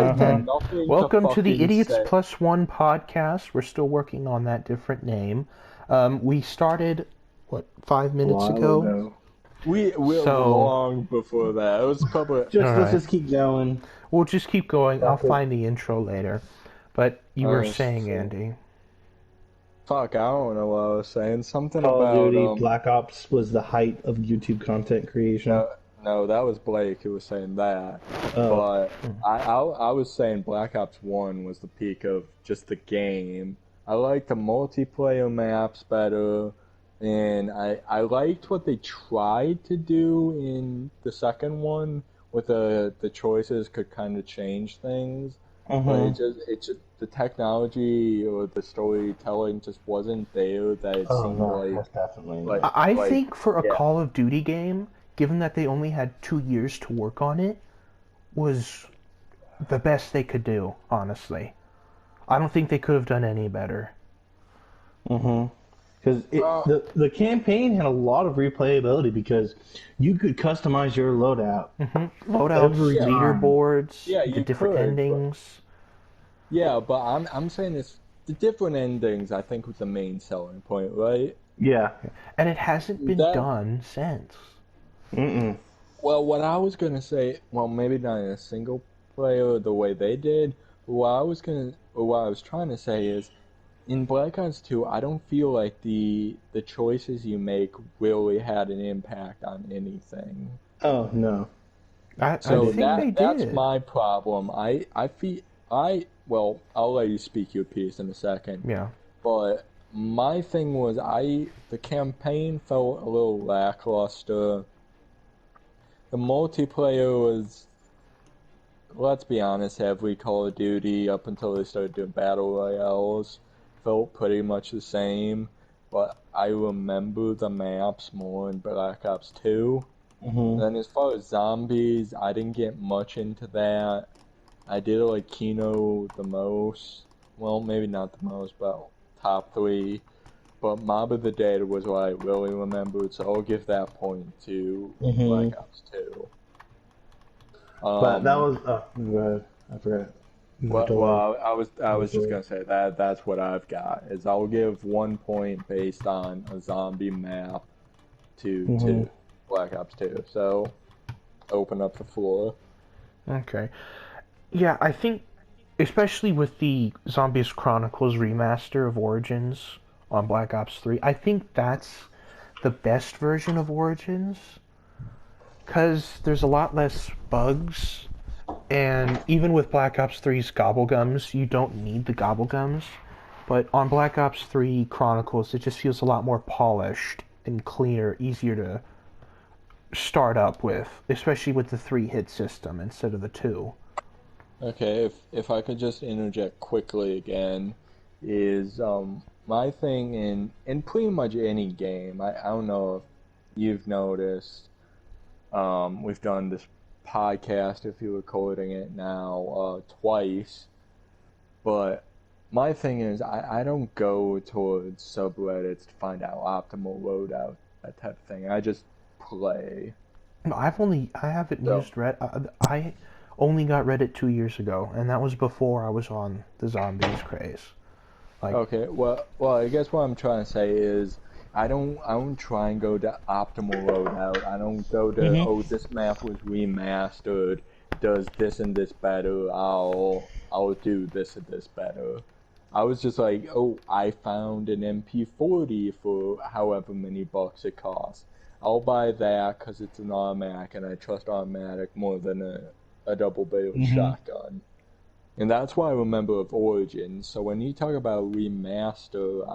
right then. nothing to Welcome to the fucking Idiots say. Plus One podcast. We're still working on that different name. We started, 5 minutes While ago? ago. We're So, long before that. It was probably Let's alright. just keep going. We'll just keep going. I'll Fuck it. find the intro later. But you were saying, so- Andy. fuck. I don't know what I was saying. Something Call of about Duty Black Ops was the height of YouTube content creation. no, that was Blake who was saying that. Oh. But I was saying Black Ops 1 was the peak of just the game. I liked the multiplayer maps better, and I liked what they tried to do in the second one, with the choices could kind of change things. But it just the technology or the storytelling just wasn't there that it Oh seemed no, like. most definitely. Like- I think for a yeah. Call of Duty game, given that they only had 2 years to work on it, was the best they could do, honestly. I don't think they could have done any better. Because the campaign had a lot of replayability because you could customize your loadout. Loadouts, Every time. leaderboards, Yeah, the you different could, but- endings. Yeah, but I'm saying it's the different endings. I think was the main selling point, right? Yeah. And it hasn't been That- done since. Well, what I was gonna say, well, maybe not in a single player the way they did. But what I was trying to say is, in Black Ops 2, I don't feel like the choices you make really had an impact on anything. Oh no. I So think they that's did. my problem. Well, I'll let you speak your piece in a second. Yeah. But my thing was, the campaign felt a little lackluster. The multiplayer was, let's be honest, every Call of Duty up until they started doing battle royales felt pretty much the same. But I remember the maps more in Black Ops 2. And then as far as zombies, I didn't get much into that. I did like Kino the most. Well, maybe not the most, but top 3. But Mob of the Dead was what I really remembered, so I'll give that point to Black Ops 2. But that was go ahead. I forgot. Well, I was just gonna say that's what I've got. Is I'll give 1 point based on a zombie map to Black Ops 2. So open up the floor. Okay. Yeah, I think, especially with the Zombies Chronicles remaster of Origins on Black Ops 3, I think that's the best version of Origins. Because there's a lot less bugs, and even with Black Ops 3's gobblegums, you don't need the gobblegums. But on Black Ops 3 Chronicles, it just feels a lot more polished and cleaner, easier to start up with, especially with the 3-hit system instead of the 2. Okay, if I could just interject quickly again, is my thing in pretty much any game. I don't know if you've noticed. We've done this podcast, if you're recording it now, twice. But my thing is, I don't go towards subreddits to find out optimal loadout, that type of thing. I just play. No, I haven't So- used Reddit. I only got Reddit 2 years ago, and that was before I was on the zombies craze. Like, Okay, well, I guess what I'm trying to say is, I don't try and go to optimal loadout. I don't go to, oh, this map was remastered, does this and this better, I'll do this and this better. I was just like, oh, I found an MP40 for however many bucks it costs. I'll buy that because it's an automatic, and I trust automatic more than a double-barrel shotgun. And that's why I remember of Origins. So when you talk about remaster,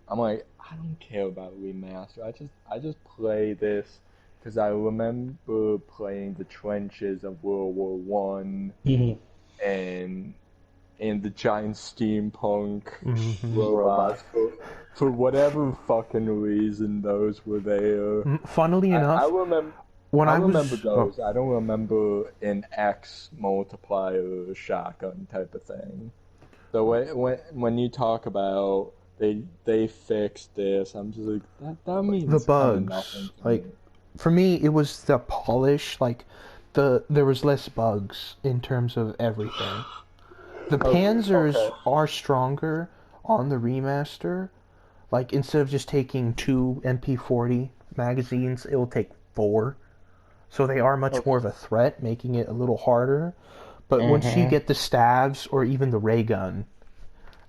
I'm like, I don't care about remaster. I just play this because I remember playing the trenches of World War One and the giant steampunk robots. For whatever fucking reason, those were there. funnily enough, I remember. when I I was remember those. I don't remember an X multiplier shotgun type of thing. So when you talk about they fixed this, I'm just like that means the kinda bugs, nothing to like me. for me, it was the polish. Like there was less bugs in terms of everything. The Okay, Panzers okay, are stronger on the remaster. Like instead of just taking 2 MP40 magazines, it will take 4. So they are much more okay. of a threat, making it a little harder. But once you Mm-hmm. get the stabs or even the ray gun,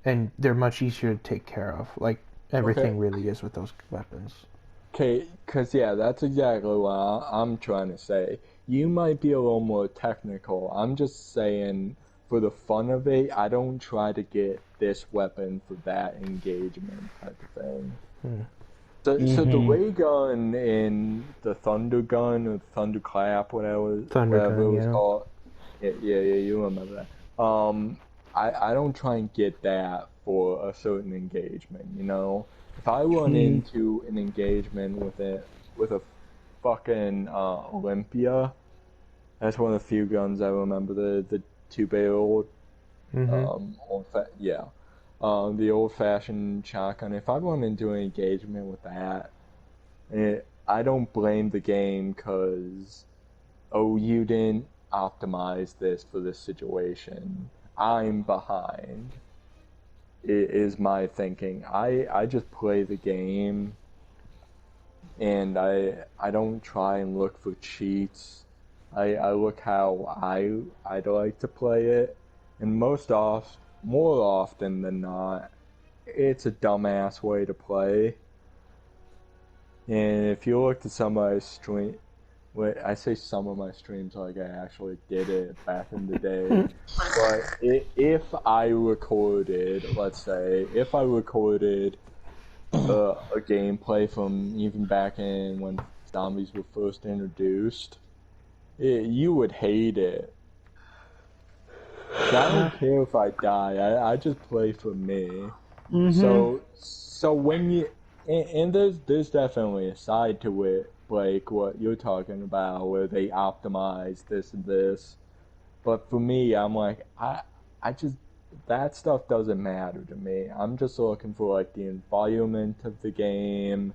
and they're much easier to take care of. Like Okay, everything really is with those weapons. okay, because yeah, that's exactly what I'm trying to say. You might be a little more technical. I'm just saying, for the fun of it, I don't try to get this weapon for that engagement type of thing. Hmm. So the Mm-hmm. ray gun and the thunder gun or thunderclap, Thunder whatever it gun, was yeah. called, yeah, you remember that. I don't try and get that for a certain engagement, you know. If I run Mm-hmm. into an engagement with a fucking Olympia, that's one of the few guns I remember. The two-barrel Mm-hmm. yeah, the old-fashioned shotgun. If I run into an engagement with that, I don't blame the game because, oh, you didn't optimize this for this situation. I'm behind. It is my thinking. I just play the game and I don't try and look for cheats. I look how I'd like to play it, and more often than not, it's a dumbass way to play. And if you look at some of my wait, I say some of my streams like I actually did it back in the day. But if I recorded, let's say, if I recorded a gameplay from even back in when zombies were first introduced, you would hate it. 'Cause I don't care if I die. I just play for me. Mm-hmm. So when you and there's definitely a side to it, like what you're talking about, where they optimize this and this. But for me, I'm like I just that stuff doesn't matter to me. I'm just looking for like the environment of the game,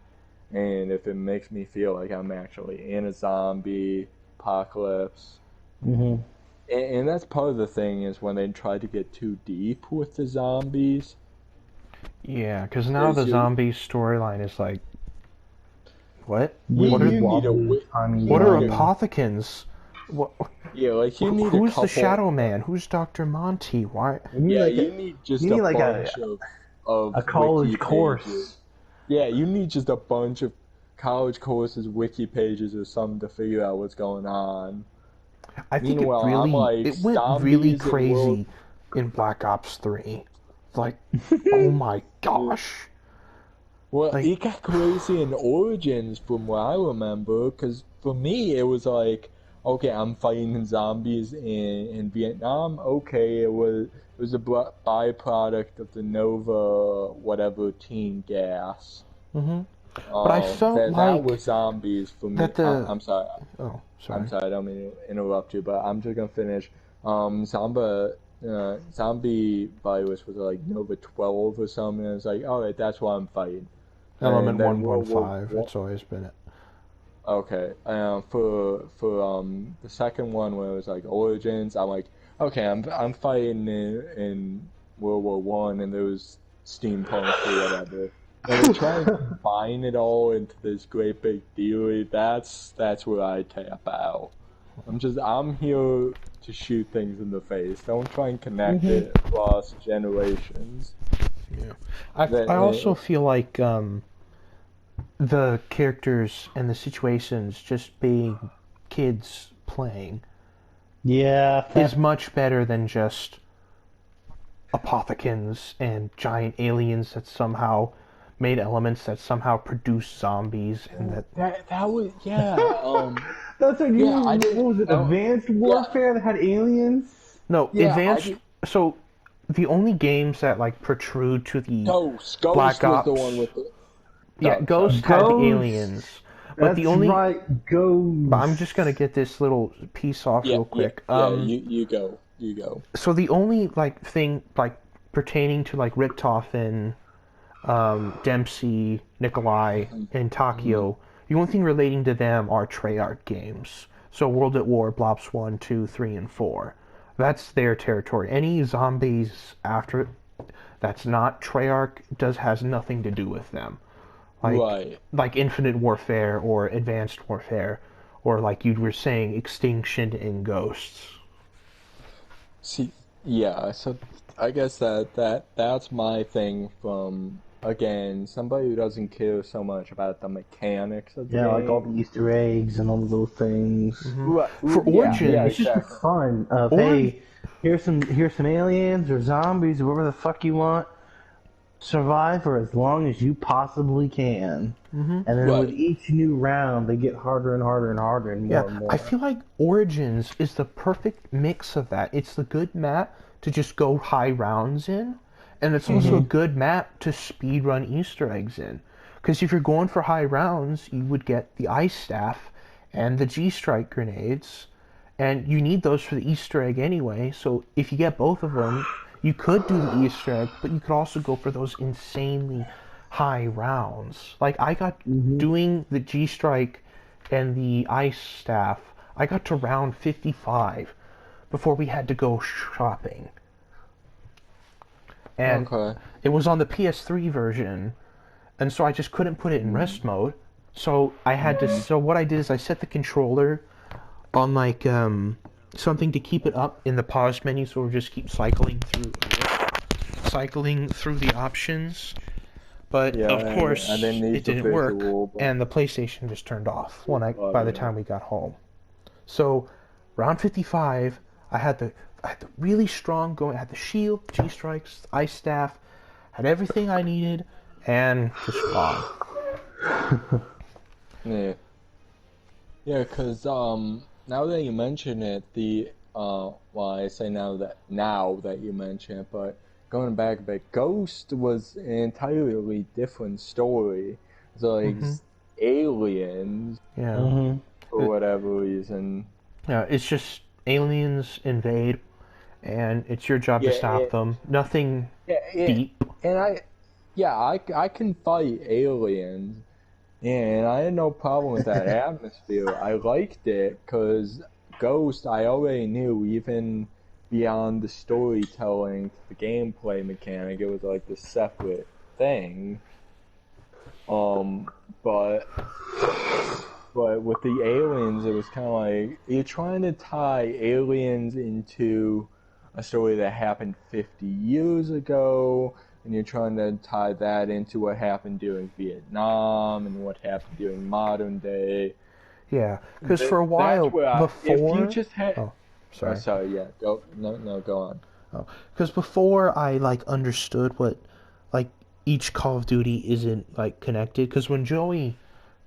and if it makes me feel like I'm actually in a zombie apocalypse. Mm-hmm. And that's part of the thing is when they try to get too deep with the zombies, Yeah, because now is the zombie storyline is like, what? What are Weird, you need a wobbly, timey what are you need a zombie. apothecons? What? yeah, like you need a Who's the couple. Shadow Man? Who's Dr. Monty? Why? You need Yeah, like you need you just a need like bunch of a wiki college pages. course. Yeah, you need just a bunch of college courses, wiki pages, or something to figure out what's going on. I think Meanwhile, I'm like it went really zombies and world. crazy in Black Ops 3. Like, oh my gosh. Well, Like, it got crazy in Origins from what I remember, because for me it was like, okay, I'm fighting zombies in Vietnam. Okay, it was a byproduct of the Nova whatever teen gas. hmm but I felt That was like zombies for me. that the. I'm sorry. Oh, I'm sorry. sorry. I don't mean to interrupt you, but I'm just gonna finish. Zombie virus was like Nova 12 or something. And it's like, all right, that's why I'm fighting. Element And then 115. It's always been it. Okay. For the second one where it was like Origins, I'm like, okay, I'm fighting in World War I, and there was steampunks or whatever. When they try and combine it all into this great big theory, that's where I tap out. I'm here to shoot things in the face. Don't try and connect Mm-hmm. it across generations. Yeah. That I also feel like the characters and the situations just being kids playing Yeah, is that much better than just apothecons and giant aliens that somehow made elements that somehow produce zombies and that that was yeah. that's what you Yeah, I mean. did. What was it? Advanced Yeah, warfare that had aliens? no yeah, I advanced did. so the only games that like protrude to the Ghost. Black Ghost was the one Ops, with the. yeah, Sorry. Ghost had the Ghost. aliens, but the That's only right. but I'm Ghost. just gonna get this little piece off real quick. Yeah. You go. You go. So the only like thing like pertaining to like Richtofen, Dempsey, Nikolai, Mhm. and Mhm. Takio, the only thing relating to them are Treyarch games. So World at War, Blops 1, 2, 3, and 4. That's their territory. Any zombies after that's not Treyarch has nothing to do with them. Right. Like Infinite Warfare or Advanced Warfare, or like you were saying, Extinction and Ghosts. See, yeah, so I guess that's my thing from again, somebody who doesn't care so much about the mechanics of the Yeah, like all game. the Easter eggs and all the little things. Right, For yeah, It's Origins, just the exactly. fun of, or hey, here's some aliens or zombies or whatever the fuck you want. Survive for as long as you possibly can. And then with Right. each new round, they get harder and harder and harder and yeah, more and I more. feel like Origins is the perfect mix of that. It's the good map to just go high rounds in, and it's also a good map to speed run Easter eggs in. Because if you're going for high rounds, you would get the ice staff and the G strike grenades, and you need those for the Easter egg anyway. So if you get both of them, you could do the Easter egg, but you could also go for those insanely high rounds. Like I got doing the G strike and the ice staff, I got to round 55 before we had to go shopping. And Okay. it was on the PS3 version, and so I just couldn't put it in rest mode. So I had to. So what I did is I set the controller on like something to keep it up in the pause menu, so we'll just keep cycling through the options. But Yeah, of and course, then needs it the didn't work, visual, but and the PlayStation just turned off by the yeah. time we got home. So round 55, I had the really strong going. I had the shield, G strikes, ice staff, had everything I needed, and just gone. Yeah. Yeah, cause now that you mention it, well, I say now that you mention it, but going back a bit, Ghost was an entirely different story. It's like Hmm. aliens Yeah. Mm-hmm. for whatever reason. Yeah, it's just aliens invade, and it's your job to Yeah, stop them. Nothing yeah, deep. and I can fight aliens, and I had no problem with that atmosphere. I liked it because Ghost, I already knew, even beyond the storytelling to the gameplay mechanic, it was like this separate thing. Um, but with the aliens, it was kind of like you're trying to tie aliens into a story that happened 50 years ago, and you're trying to tie that into what happened during Vietnam and what happened during modern day. Yeah, because for a That's while where if you before. just had, Oh, oh, sorry. sorry, yeah, go, no, no, go on. Oh, because before I like understood what like each Call of Duty isn't like connected. Because when Joey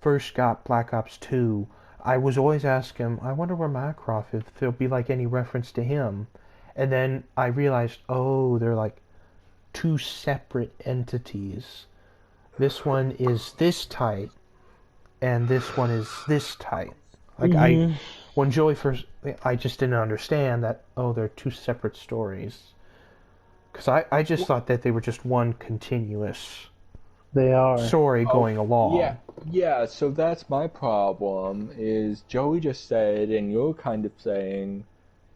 first got Black Ops 2, I was always asking him, I wonder where Makarov, if there'll be like any reference to him. And then I realized, oh, they're like two separate entities. This one is this type, and this one is this type. Like Mm-hmm. when Joey first, I just didn't understand that. Oh, they're two separate stories. Because I just thought that they were just one continuous They are. story Oh, going yeah, along. yeah. So that's my problem. Is Joey just said, and you're kind of saying,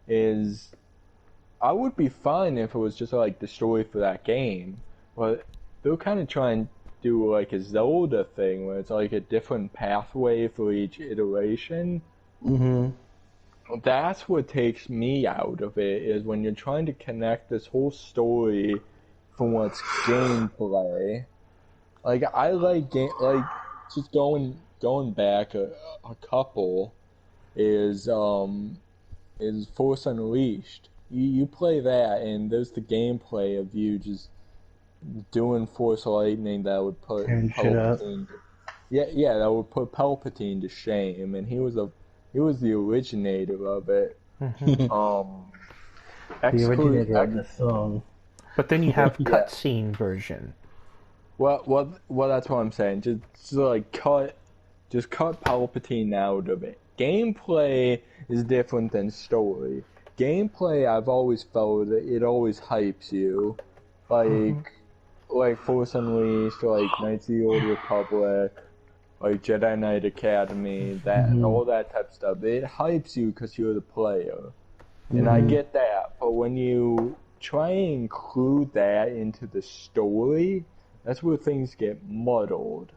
is I would be fine if it was just like the story for that game, but they're kind of trying to do like a Zelda thing where it's like a different pathway for each iteration. Mm-hmm. That's what takes me out of it is when you're trying to connect this whole story from what's gameplay. Like I like game like just going back a couple is Force Unleashed. You play that, and there's the gameplay of you just doing Force Lightning that would put Tearing shit up. Palpatine. Yeah, that would put Palpatine to shame, and he was the originator of it. Hmm. Um, The exclude, originator of the song. But then you have yeah. cutscene version. Well, that's what I'm saying. Just like just cut Palpatine out of it. Gameplay is different than story. Gameplay, I've always felt that it always hypes you, Hmm. like Force Unleashed, or like Knights of the Old Republic. like Jedi Knight Academy, that all that type of stuff. It hypes you because you're the player, and I get that. But when you try and include that into the story, that's where things get muddled.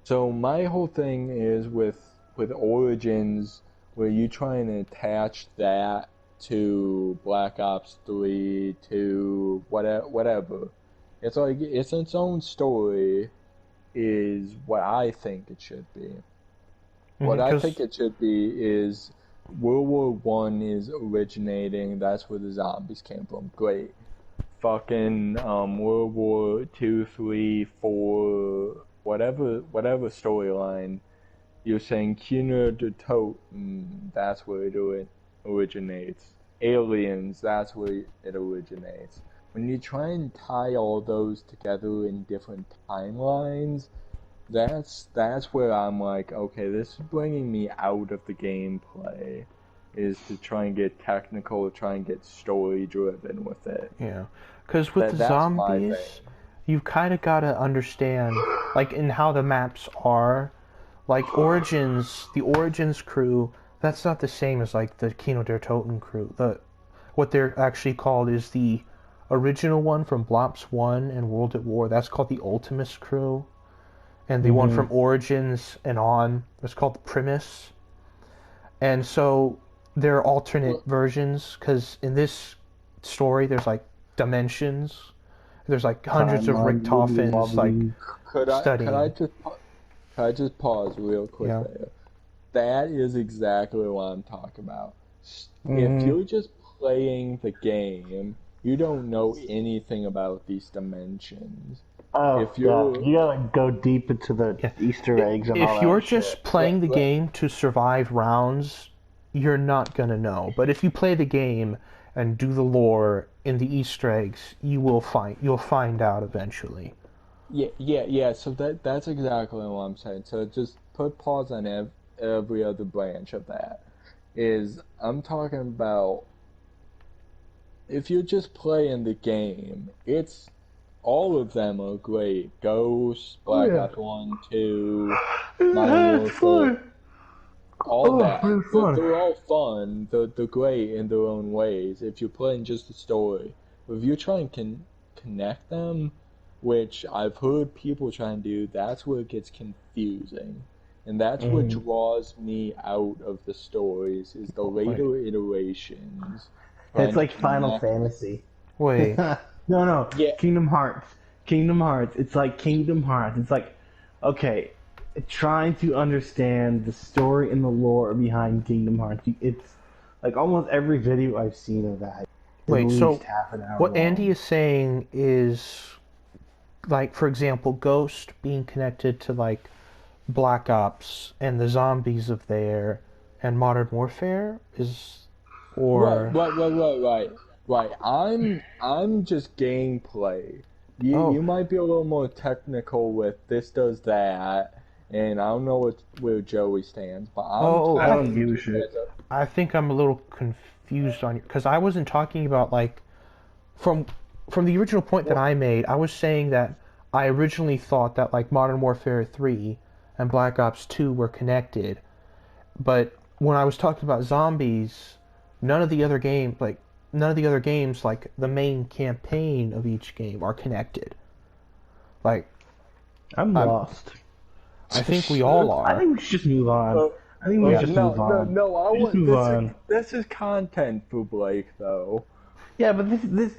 So my whole thing is with Origins, where you try and attach that to Black Ops 3, to whatever. It's like it's its own story, is what I think it should be. What I think it should be is World War One is originating. That's where the zombies came from. Great. Fucking World War Two, Three, Four, whatever storyline. You're saying Kino de Toten, that's where it originates. Aliens, that's where it originates. When you try and tie all those together in different timelines, that's where I'm like, okay, this is bringing me out of the gameplay, is to try and get technical, try and get story driven with it. Yeah, because with the zombies, you've kind of got to understand, like, in how the maps are. Like, Origins, the Origins crew, that's not the same as, like, the Kino der Toten crew. What they're actually called is the original one from Blops 1 and World at War. That's called the Ultimus crew. And the one from Origins and on, that's called the Primus. And so, there are alternate versions, because in this story, there's, like, dimensions. There's, like, hundreds of Richtophens, like, studying. Can I just pause real quick there? That is exactly what I'm talking about. If you're just playing the game, you don't know anything about these dimensions. Oh, you gotta go deep into the Easter eggs and all that. If you're just playing the game to survive rounds, you're not gonna know. But if you play the game and do the lore in the Easter eggs, you'll find out eventually. Yeah. So that's exactly what I'm saying. So just put pause on every other branch of that. I'm talking about if you're just playing the game, it's all of them are great. Ghost, Black Ops 1, 2, Modern Warfare, all that. They're all fun. They're great in their own ways if you're playing just the story. But if you're trying to connect them, which I've heard people try and do, that's where it gets confusing. And that's what draws me out of the stories, is the later iterations. It's like Final Fantasy. Wait. No. Yeah. Kingdom Hearts. It's like Kingdom Hearts. It's like, okay, trying to understand the story and the lore behind Kingdom Hearts. It's like almost every video I've seen of that. Wait, so half an hour what long. Andy is saying is, like, for example, Ghost being connected to, like, Black Ops and the zombies of there and Modern Warfare is, or... Right. I'm just gameplay. You might be a little more technical with this does that, and I don't know where Joey stands, but I don't give a shit. I think I'm a little confused on you, because I wasn't talking about, like, from the original point that I made, I was saying that I originally thought that, like, Modern Warfare 3 and Black Ops 2 were connected, but when I was talking about zombies, none of the other games, like the main campaign of each game are connected. Like, I'm lost. I think we all are. I think we should just move on. Move on. No, this is content for Blake, though. Yeah, but this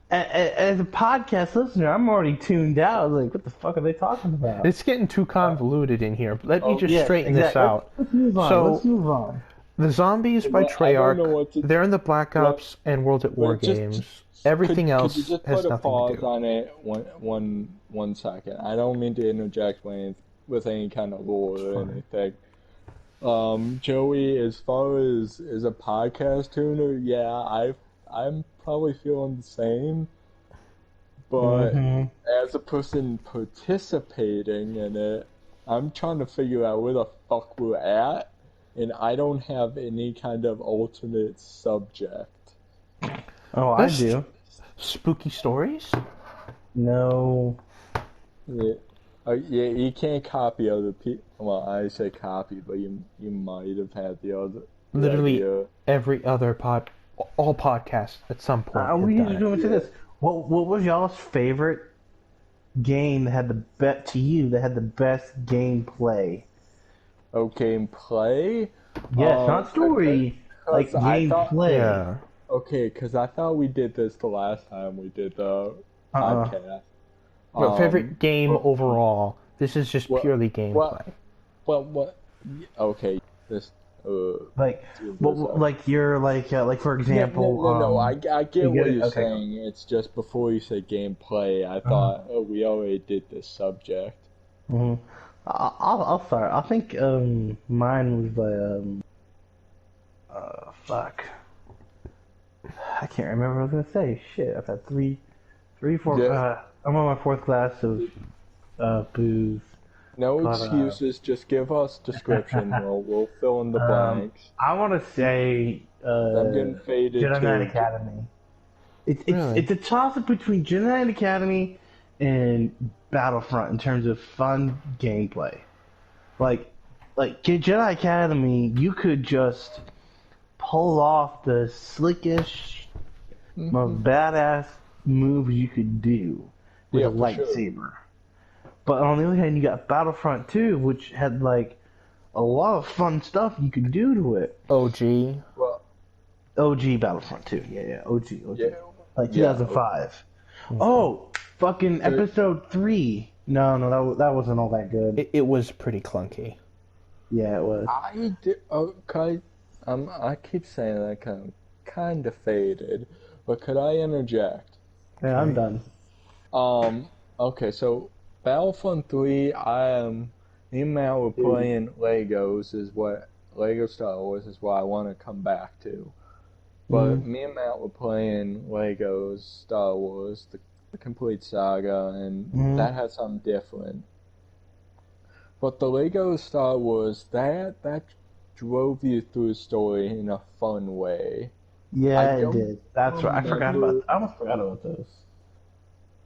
as a podcast listener, I'm already tuned out. I was like, what the fuck are they talking about? It's getting too convoluted in here. Let me just straighten this out. Let's move on. The zombies by Treyarch, they're in the Black Ops and World at War games. Everything else could you just has put a nothing pause to do. on it one second? I don't mean to interject with any kind of lore or anything. Joey, as far as a podcast tuner, yeah, I'm probably feeling the same. But as a person participating in it, I'm trying to figure out where the fuck we're at, and I don't have any kind of alternate subject. Oh, I do. Spooky stories? No. Yeah. Yeah, you can't copy other people. Well, I say copy, but you might have had the Literally idea. every other all podcasts at some point have We done just it. go into Yeah. this. What was y'all's favorite game that had the bet to you that had the best gameplay? Oh, gameplay. Yes, not story, Because like I thought. gameplay. Yeah. Okay, because I thought we did this the last time we did the Uh-uh. podcast. Well, favorite game But, overall. This is just what, purely what, gameplay. what? Okay, this. Like, Team this what, up. like you're like for No, example, no. I you get what get it? you're Okay. saying. It's just before you say gameplay, I Uh-huh. thought, oh, we already did this subject. hmm I'll start. I think mine was fuck. I can't remember what I was gonna say. Shit, I've had four. Yeah, I'm on my fourth glass of booze. no But excuses. Just give us description. We'll fill in the blanks. I want to say I'm getting faded Jedi Knight too. Academy. Really? It's a toss up between Jedi Knight Academy and Battlefront in terms of fun gameplay. Like Jedi Academy, you could just pull off the slickest, most badass moves you could do with Yeah, a for sure. lightsaber. But on the other hand, you got Battlefront 2, which had like a lot of fun stuff you could do to it. OG. Well, OG Battlefront 2, yeah, OG. yeah, Like yeah. 2005. Oh, fucking episode 3. No, that wasn't all that good. It was pretty clunky. Yeah, it was. I did. Okay, I keep saying that kind of faded, but could I interject? Yeah, I'm done. Okay, so Battlefront 3, me and Matt were playing Legos, Lego Star Wars is what I want to come back to. But me and Matt were playing Legos Star Wars, the complete saga, and that had something different. But the Lego Star Wars, that drove you through the story in a fun way. Yeah, I it don't did. That's right. remember- I almost forgot about those.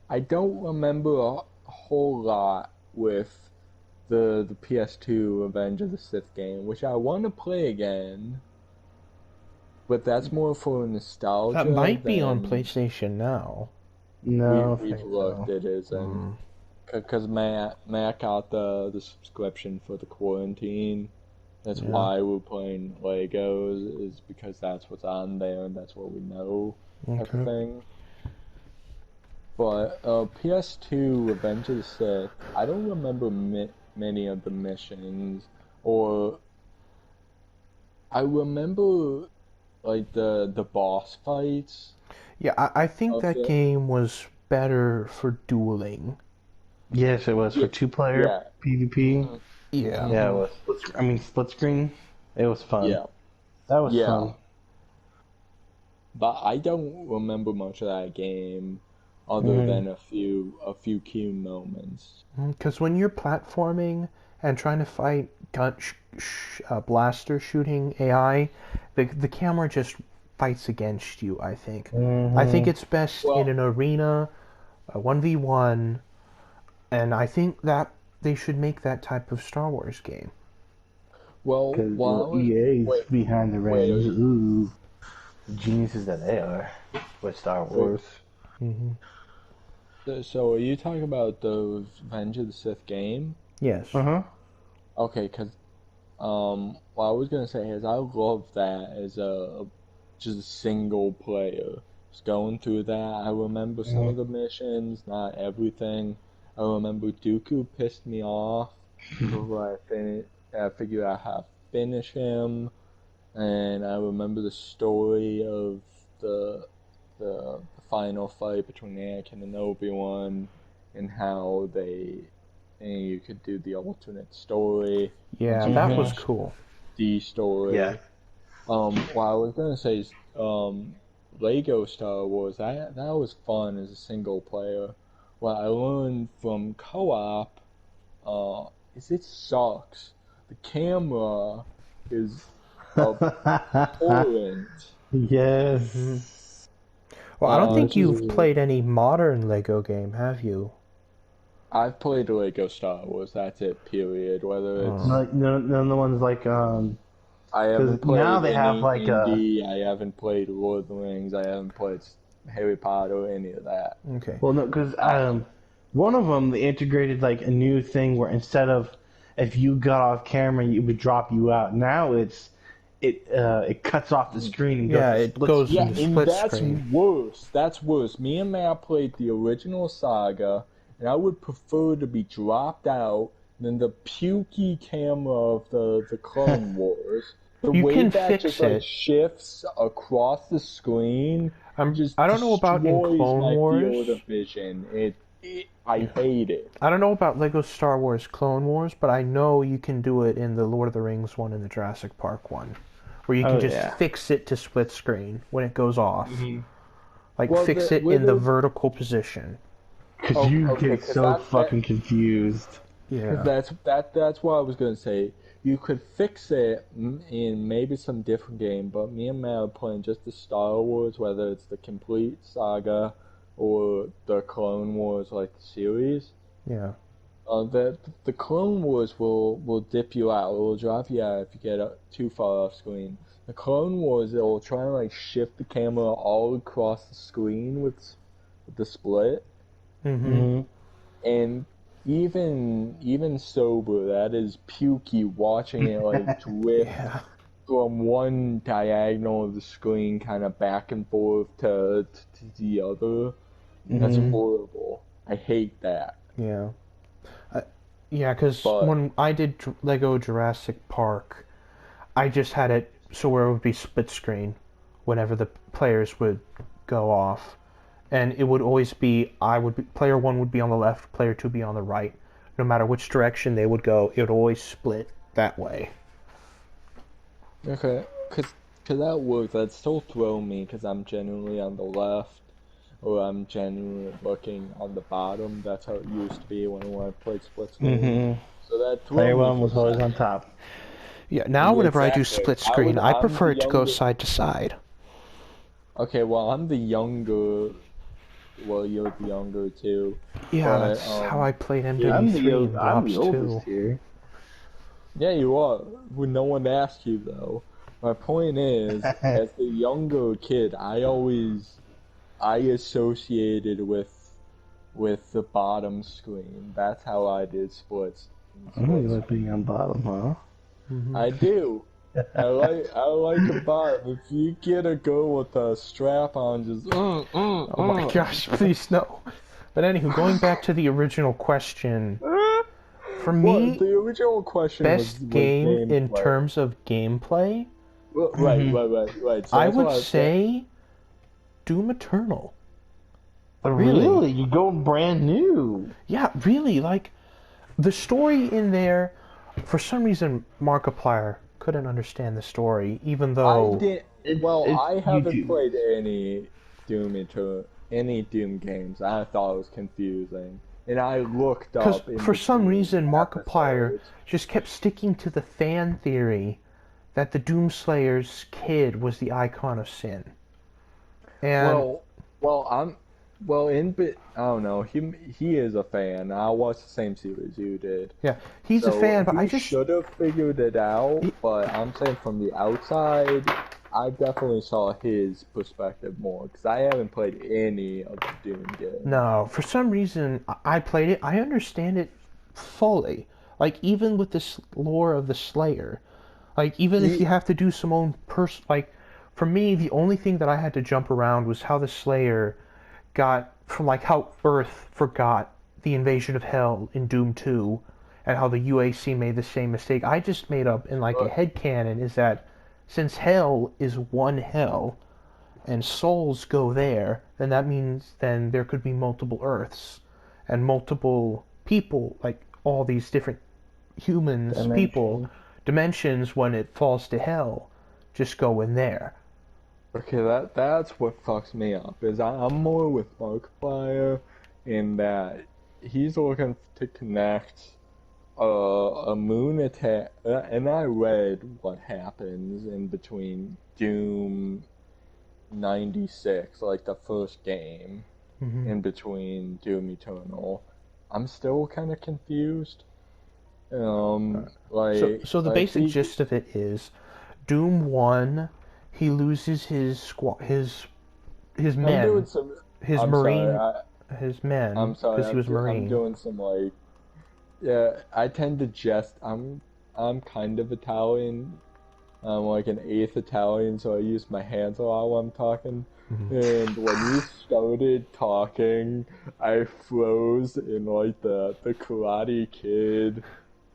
I don't remember a whole lot with the PS2 Revenge of the Sith game, which I want to play again. But that's more for nostalgia. That might be on than PlayStation now. No, I we've think looked. so. It isn't. Because Matt got the subscription for the quarantine. That's why we're playing Legos, is because that's what's on there and that's what we know, type of thing. But PS2 Revenge of the Sith, I don't remember many of the missions, or I remember like the boss fights. Yeah, I think that Okay. game was better for dueling. Yes, it was for two-player Yeah. PvP. Yeah. Yeah, it was. Split screen. It was fun. Yeah, That was yeah. fun. But I don't remember much of that game, other than a few key moments. Because when you're platforming and trying to fight blaster shooting AI, the camera just fights against you, I think. I think it's best in an arena, a 1v1, and I think that they should make that type of Star Wars game. Well, Because while EA's wait, behind the wait, reins. Ooh, the geniuses that they are with Star Wars. so are you talking about the Revenge of the Sith game? Yes. Uh-huh. Okay, because what I was gonna say is I love that as just a single player. Just going through that, I remember some of the missions, not everything. I remember Dooku pissed me off before I figured out how to finish him, and I remember the story of the final fight between Anakin and Obi-Wan, and how and you could do the alternate story. Yeah, that was cool. The story. Yeah. What I was gonna say is, Lego Star Wars. That was fun as a single player. What I learned from co-op, is it sucks. The camera is abhorrent. Yes. Well, I don't think it's you've played any modern Lego game, have you? I've played Lego Star Wars. That's it. Period. Whether it's Like none of the ones like I because haven't now played they have any like a indie. I haven't played Lord of the Rings. I haven't played Harry Potter or any of that. Okay. well no because one of them they integrated like a new thing where instead of if you got off camera it would drop you out. Now it cuts off the screen and goes Yeah, to it split goes Yeah, into screen. and split that's screen. worse. That's worse. Me and Matt played the original saga, and I would prefer to be dropped out than the pukey camera of the Clone Wars. The You way can that just fix like it. shifts across the screen just I don't know about in destroys Clone my Wars. field of vision. I hate it. I don't know about Lego Star Wars Clone Wars, but I know you can do it in the Lord of the Rings one and the Jurassic Park one, where you can Oh just yeah. fix it to split screen when it goes off. Like Well, fix the it in the little vertical position. Because oh, you okay, get because so that fucking confused. because Yeah. that's what I was gonna say. You could fix it in maybe some different game, but me and Matt are playing just the Star Wars, whether it's the complete saga or the Clone Wars like series. Yeah. The Clone Wars will dip you out. It will drop you out if you get too far off screen. The Clone Wars, it will try and like shift the camera all across the screen with the split. Mm-hmm. hmm And even sober, that is pukey watching it like drift Yeah. from one diagonal of the screen kind of back and forth to the other. That's hmm horrible. I hate that. Yeah. Yeah, because But when I did Lego Jurassic Park, I just had it so where it would be split screen whenever the players would go off. And it would always be player one would be on the left, player two be on the right. No matter which direction they would go, it would always split that way. okay, cause that works. That still throw me because I'm generally on the left or I'm genuinely looking on the bottom. That's how it used to be when I played split screen. hmm So that threw Player me one for a was always on second. top. Yeah, now whenever I do Exactly. split screen, I I'm the prefer it to go younger. side to side. Okay, well I'm the younger. Well, you're the younger too, Yeah, but that's how I played it, MW3 and I'm Black the Ops oldest 2. here. yeah, you are. When no one asked you though. My point is, as the younger kid, I associated with the bottom screen. That's how I did splits. In Oh, you split like being on bottom, huh? Hmm. I do. I like a bottom. If you get a girl with a strap on, just Oh my gosh, please no. But anywho, going back to the original question, for Well, me, the original question was best game in gameplay. terms of gameplay, Well, Mhm. right. So I that's would what I was saying. say Doom Eternal. Really? You go brand new. Yeah, really, like the story in there, for some reason Markiplier couldn't understand the story, even I though did. Well, It's I haven't YouTube. played any Doom games. I thought it was confusing, and I looked because up in for some between reason Markiplier episodes. just kept sticking to the fan theory that the Doomslayer's kid was the icon of sin. And Well, I'm well in bit. I don't know. He is a fan. I watched the same series you did. yeah, he's a So fan, but he I just should have figured it out. But I'm saying from the outside, I definitely saw his perspective more because I haven't played any of the Doom games. no, for some reason I played it. I understand it fully. Like even with this lore of the Slayer, like even if He, you have to do some own like for me the only thing that I had to jump around was how the Slayer got from like how Earth forgot the invasion of Hell in Doom 2 and how the UAC made the same mistake. I just made up in like a but headcanon is that since Hell is one Hell and souls go there, then that means then there could be multiple Earths and multiple people, like all these different humans, people, Dimension. dimensions when it falls to Hell, just go in there. okay, that's what fucks me up. Is I'm more with Markiplier in that he's looking to connect a moon attack, and I read what happens in between Doom 96, like the first game, Hmm. in between Doom Eternal, I'm still kind of confused. So the Like basic he, gist of it is, Doom 1, he loses his I'm doing men, some. his I'm sorry. marine, his men, I'm sorry. because he was I'm marine. doing some like. Yeah, I tend to jest. I'm kind of Italian. I'm like an eighth Italian, so I use my hands a lot when I'm talking. Mhm. And when you started talking, I froze in like the Karate Kid,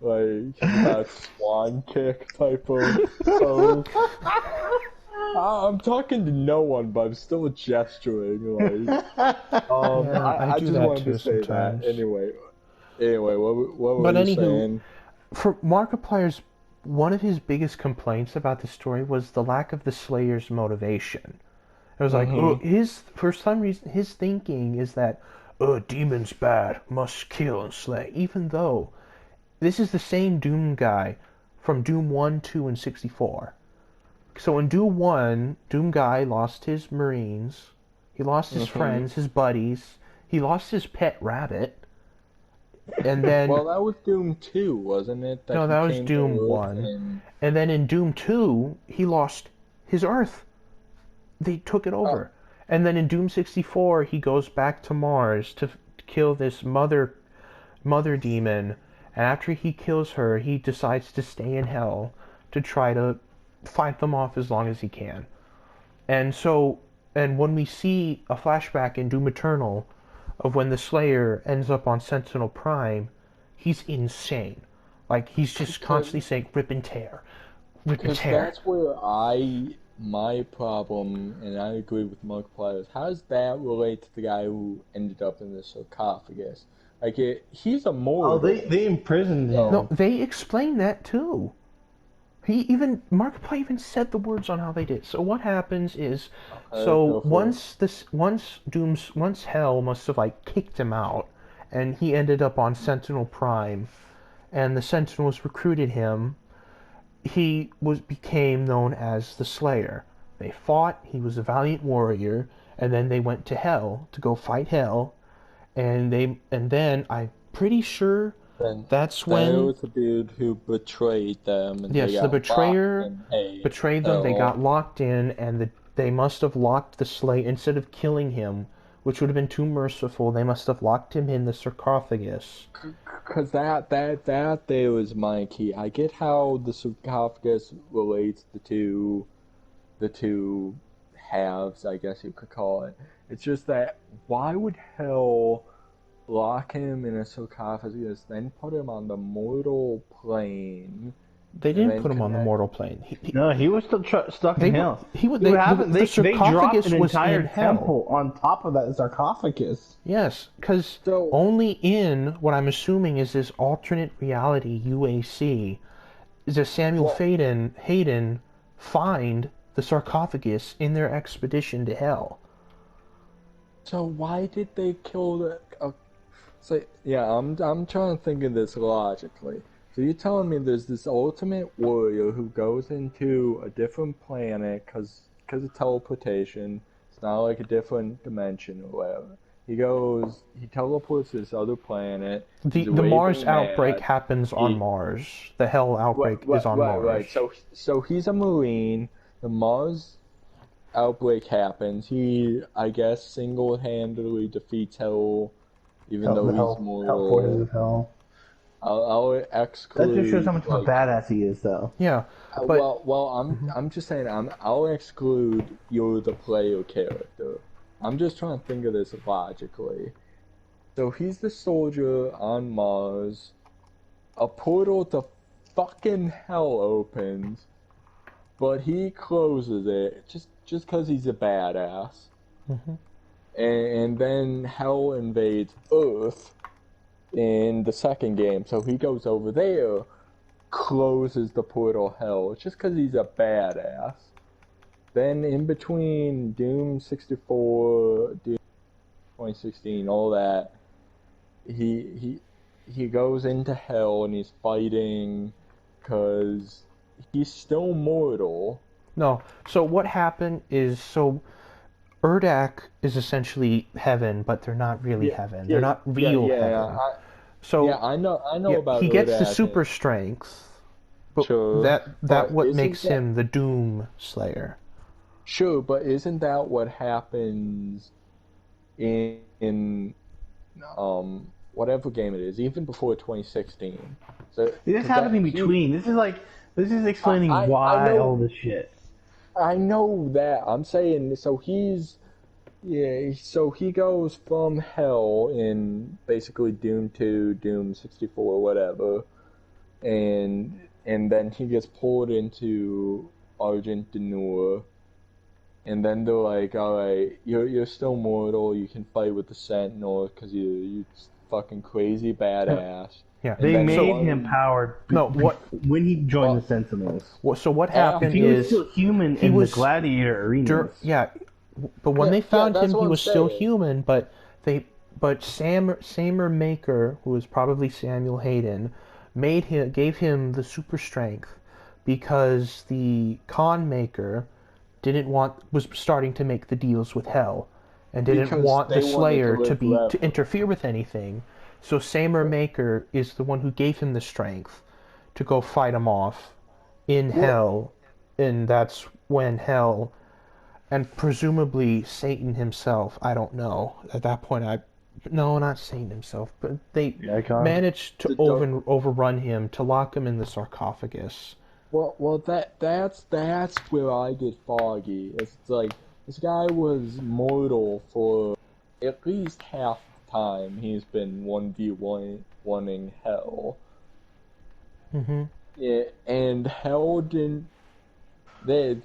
like that swan kick type of pose. I'm talking to no one, but I'm still gesturing. Yeah, I I do just that wanted to too say that sometimes. anyway. Anyway, what were But you anywho, saying? for Markiplier's, one of his biggest complaints about the story was the lack of the Slayer's motivation. It was like, oh, Mm-hmm. for some reason, his thinking is that, oh, demon's bad, must kill and slay. Even though this is the same Doom guy from Doom 1, 2, and 64. So in Doom 1, Doom guy lost his Marines, he lost his Mm-hmm. friends, his buddies, he lost his pet rabbit, and then, Well, that was Doom 2, wasn't it? That no, he that was came Doom to Earth 1. and And then in Doom 2, he lost his Earth. They took it oh, over. And then in Doom 64, he goes back to Mars to kill this mother demon. And after he kills her, he decides to stay in hell to try to fight them off as long as he can. And so, and when we see a flashback in Doom Eternal of when the Slayer ends up on Sentinel Prime, he's insane. Like, he's just constantly saying, rip and because tear. that's where my problem, and I agree with Markiplier, is how does that relate to the guy who ended up in the sarcophagus? He's Oh, immortal, they imprisoned No, him. so they explain that too. Markiplier even said the words on how they did. So what happens is, okay, so go for it. once Hell must have like kicked him out, and he ended up on Sentinel Prime, and the Sentinels recruited him. He became known as the Slayer. They fought. He was a valiant warrior, and then they went to Hell to go fight Hell, and then I'm pretty sure Then that's there when, was the dude who betrayed them, and they yes, the got locked betrayer in betrayed them. They hell. got locked in, and they must have locked the Slayer instead of killing him, which would have been too merciful. They must have locked him in the sarcophagus. Cause that there was my key. I get how the sarcophagus relates the two halves, I guess you could call it. It's just that why would hell lock him in a sarcophagus, then put him on the mortal plane, They and didn't then put him on the connect? mortal plane. No, he was still stuck in They hell. he would See what happened? the They dropped sarcophagus an was in entire hell. temple on top of that sarcophagus. Yes, because So only in what I'm assuming is this alternate reality UAC does Samuel well, Hayden find the sarcophagus in their expedition to hell. so why did they kill the? So yeah, I'm trying to think of this logically. So you're telling me there's this ultimate warrior who goes into a different planet because of teleportation. It's not like a different dimension or whatever. He teleports to this other planet. The He's the Mars raving outbreak mad. happens on He Mars. The hell outbreak is on Mars. right. So he's a Marine. The Mars outbreak happens. He, I guess, single-handedly defeats Hell, even Hell, though the he's hell forces mortal. of hell. I'll That just shows how exclude much of a badass he is, though. Yeah, but I'm just saying I'll exclude you're the player character. I'm just trying to think of this logically. So he's the soldier on Mars. A portal to fucking hell opens, but he closes it just because he's a badass. mhm. And then hell invades Earth in the second game, so he goes over there, closes the portal hell just because he's a badass. Then in between Doom 64, Doom 2016, all that, he he goes into hell and he's fighting because he's still mortal. No. So what happened is, so Urdak is essentially heaven, but they're not really Yeah, heaven. They're yeah, not yeah, real heaven. yeah. So I know yeah, about he gets the Urdak, super strength, but sure, that but what isn't makes that him the Doom Slayer. sure? But isn't that what happens in whatever game it is, even before 2016? So, This because happened that in he, between. This is explaining I why all know, this shit. I know that. I'm saying so so he goes from hell in basically Doom 2, Doom 64, whatever, and then he gets pulled into Argent Denur, and then they're like, all right, you're still mortal. You can fight with the Sentinel because you fucking crazy badass. Yeah. And They then made So him powered no, what when he joined well, the Sentinels. so what If happened he was is still human he in the was gladiator arenas. yeah, but when yeah, they yeah, found that's him, what he I'm was still saying. human. But Samer Maker, who was probably Samuel Hayden, gave him the super strength because the Con Maker didn't want was starting to make the deals with Hell and didn't Because want the they wanted to Slayer live to forever. interfere with anything. So Samer Maker is the one who gave him the strength to go fight him off in Well, Hell, and that's when Hell and presumably Satan himself. I don't know. At that point, no, not Satan himself, but they The icon. managed to the dark. overrun him to lock him in the sarcophagus. Well, that's where I get foggy. It's like this guy was mortal for at least half the time he's been 1v1ing hell. Mm-hmm. Yeah, and hell didn't they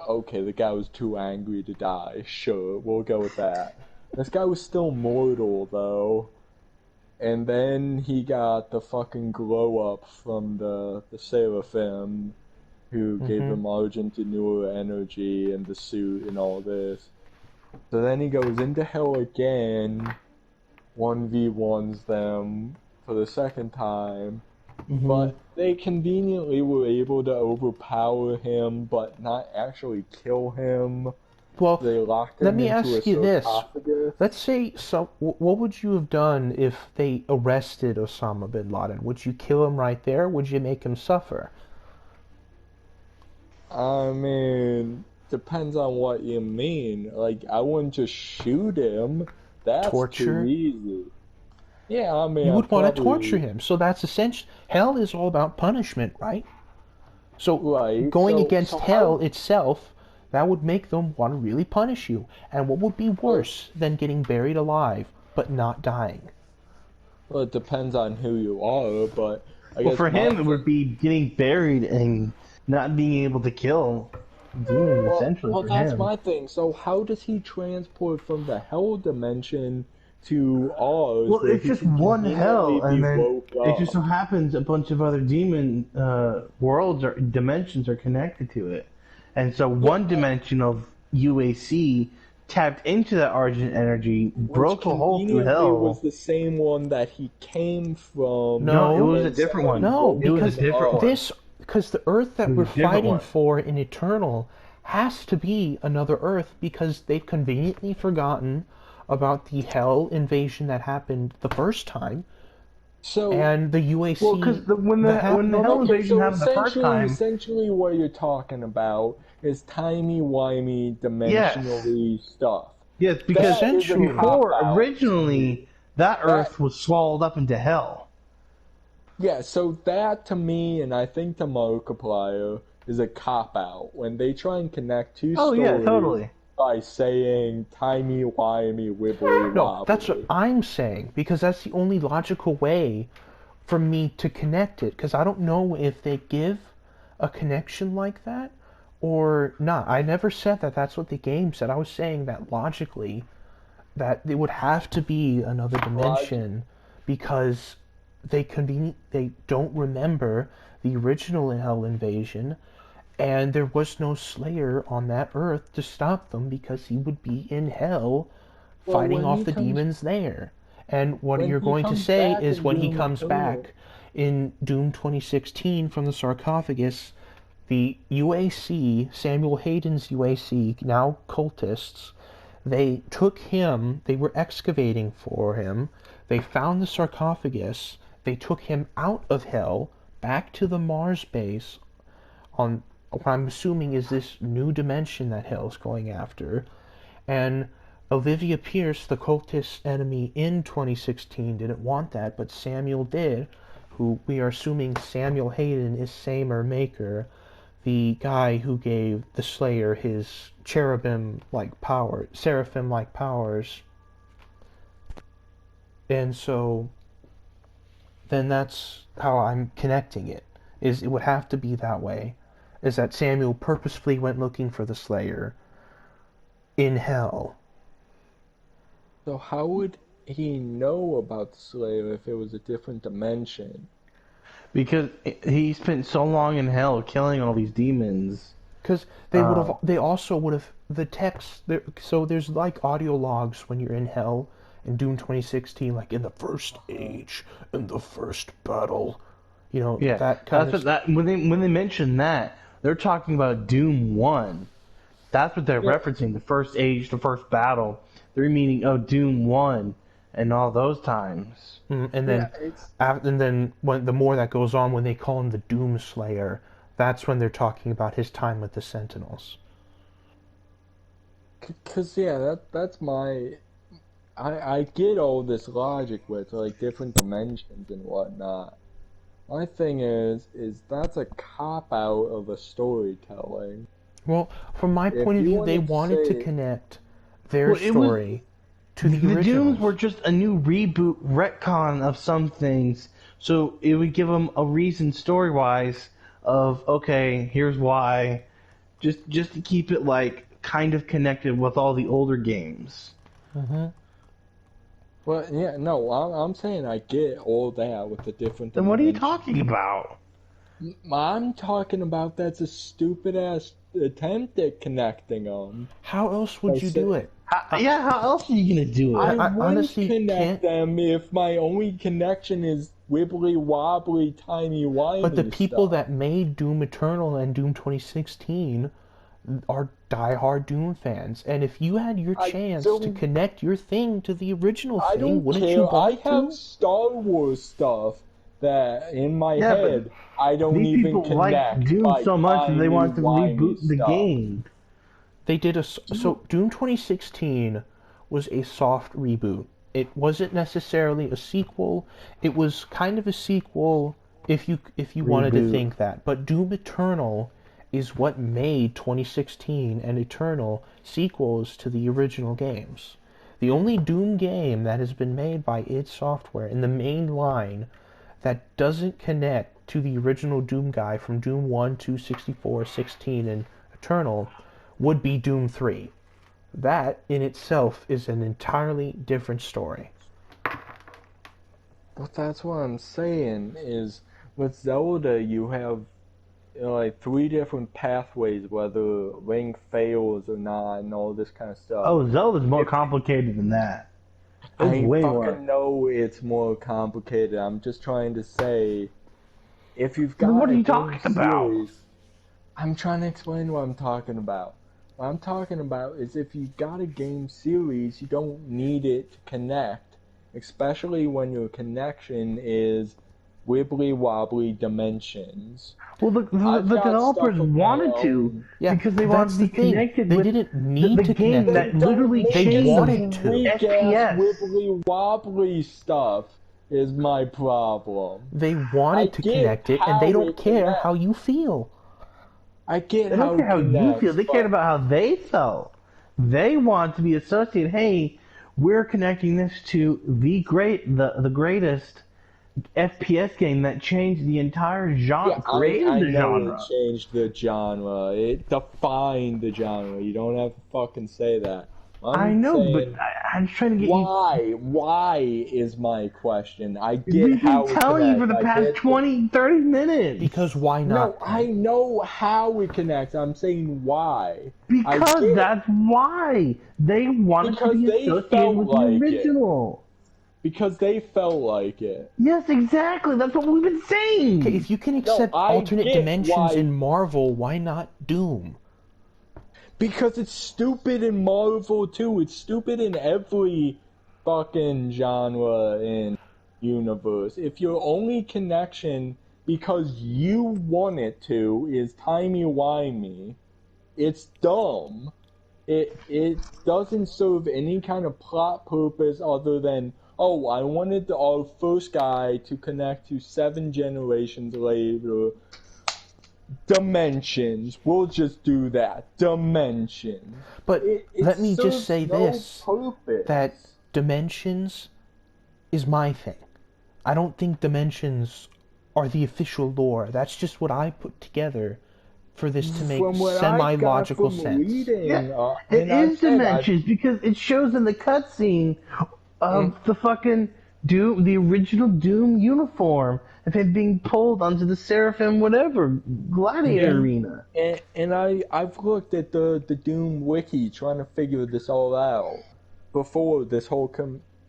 okay, the guy was too angry to die. Sure, we'll go with that. This guy was still mortal though. And then he got the fucking glow up from the Seraphim, who gave Mm-hmm. him Argent energy and the suit and all this. So then he goes into hell again, 1v1s them for the second time, Mm-hmm. but they conveniently were able to overpower him but not actually kill him. Well, They locked let him me into a ask you this. sarcophagus. Let's say what would you have done if they arrested Osama bin Laden? Would you kill him right there? Would you make him suffer? I mean, depends on what you mean. Like, I wouldn't just shoot him. That's too Torture? easy. Yeah, I mean, You I would want to torture probably him. So that's essential. Hell is all about punishment, right? So right. going So against hell how? itself, that would make them want to really punish you. And what would be Well, worse than getting buried alive but not dying? well, it depends on who you are, but I Well, guess for my him, it thing. would be getting buried and not being able to kill demons. Essentially, Well, for that's him. my thing. So how does he transport from the hell dimension to ours, Well, where it's he just can one conveniently hell, be and then woke it just so up? happens a bunch of other demon worlds or dimensions are connected to it, and so Yeah, one dimension of UAC tapped into that Argent energy, which broke a hole through conveniently was hell. the same one that he came from, No, it No, was a and different somebody one. no, woke It was a because him different up. one. because the Earth It that was we're a different fighting one. for in Eternal has to be another Earth because they've conveniently forgotten about the Hell invasion that happened the first time So, and the Well, because UAC when that the happened. hell okay, invasion so happened the first time, essentially what you're talking about is timey-wimey yes, dimensionally stuff. yes, because That is a Essentially, cop before out to me. originally that That Earth was swallowed up into hell. Yeah, so that to me, and I think to Markiplier, is a cop out when they try and connect two Oh yeah, stories totally. by saying timey-wimey, no, that's what wibbly-wobbly. I'm saying because that's the only logical way for me to connect it because I don't know if they give a connection like that or not. I never said that that's what the game said. I was saying that logically that it would have to be another Log- dimension because they don't remember the original Hell invasion and there was no Slayer on that Earth to stop them because he would be in Hell well, fighting off the demons there. And what when you're he going to comes say back is in when he Doom comes Eternal, back in Doom 2016 from the sarcophagus, The UAC, Samuel Hayden's UAC, now cultists, they took him, they were excavating for him, they found the sarcophagus, they took him out of hell, back to the Mars base, on what I'm assuming is this new dimension that hell's going after, and Olivia Pierce, the cultist enemy in 2016, didn't want that, but Samuel did, who we are assuming Samuel Hayden is Samer Maker, the guy who gave the Slayer his cherubim-like power, seraphim-like powers. And so, then that's how I'm connecting it. Is it would have to be that way. Is that Samuel purposefully went looking for the Slayer in hell. So how would he know about the Slayer if it was a different dimension? Because he spent so long in hell killing all these demons. Because they would have, they also would have the text. So there's like audio logs when you're in hell in Doom 2016, like in the first age, in the first battle. You know, Yeah, that kind that's of. what that when they mention that, they're talking about Doom 1. That's what they're referencing. The first age, the first battle. They're meaning Doom 1 and all those times. And then, and then when the more that goes on, when they call him the Doom Slayer, that's when they're talking about his time with the Sentinels. Cause yeah, that's my. I get all this logic with like different dimensions and whatnot. My thing is that's a cop out of a storytelling. Well, from my point of view, they wanted to connect their story to the originals. The Dooms were just a new reboot, retcon of some things, so it would give them a reason story-wise of, okay, here's why, just to keep it like kind of connected with all the older games. Mm-hmm. Well, yeah, no, I'm saying I get all that with the different. Then what are you talking about? I'm talking about that's a stupid ass attempt at connecting them. How else would you do it? How else are you gonna do it? I I wouldn't honestly connect can't. them if my only connection is wibbly wobbly, tiny wimey. But the people stuff. that made Doom Eternal and Doom 2016 are diehard Doom fans, and if you had your chance to connect your thing to the original I thing, don't wouldn't care. you want I have to? Star Wars stuff that in my Yeah, head I don't These even people connect. like Doom by so much that they tiny, want to wimey reboot the stuff. game. They did so Doom 2016 was a soft reboot. It wasn't necessarily a sequel. It was kind of a sequel if you wanted to think that. But Doom Eternal is what made 2016 and Eternal sequels to the original games. The only Doom game that has been made by id Software in the main line that doesn't connect to the original Doom guy from Doom 1, 2, 64, 16, and Eternal would be Doom 3. That in itself is an entirely different story. But that's what I'm saying is with Zelda you have like 3 different pathways whether Link fails or not and all this kind of stuff. Oh, Zelda's more complicated than that. I fucking know it's more complicated. I'm just trying to say if you've got what are you talking about? I'm trying to explain what I'm talking about. What I'm talking about is if you've got a game series, you don't need it to connect, especially when your connection is wibbly wobbly dimensions. Well, the developers wanted to because they wanted to be connected they with didn't need the to game connect that literally They changed wanted to. FPS. Wibbly wobbly stuff is my problem. They wanted to connect it, and they don't care how you feel. I get They don't care how you feel. They cared about how they felt. They want to be associated. Hey, we're connecting this to the greatest FPS game that changed the entire genre. I know it changed the genre. It defined the genre. You don't have to fucking say that. I know, but I'm trying to get you... Why is my question. I get We've how been telling you for the past 20, 30 minutes. Because why not? No, I know how it connects. I'm saying why. Because that's why. They wanted to be associated with the original. Because they felt like it. Yes, exactly. That's what we've been saying. Okay, if you can No, accept I alternate get dimensions why. in Marvel, why not Doom? Because it's stupid in Marvel too. It's stupid in every fucking genre in universe. If your only connection because you want it to is timey-wimey, it's dumb. It doesn't serve any kind of plot purpose other than, oh, I wanted our first guy to connect to 7 generations later. Dimensions. We'll just do that. Dimensions. But It let me just serves say no this, purpose. that Dimensions is my thing. I don't think Dimensions are the official lore. That's just what I put together for this to make From what I got semi-logical from sense. reading, Yeah, it and I is said Dimensions because it shows in the cutscene of the fucking Doom, the original Doom uniform, of him being pulled onto the Seraphim whatever gladiator arena. I've looked at the Doom wiki trying to figure this all out before this whole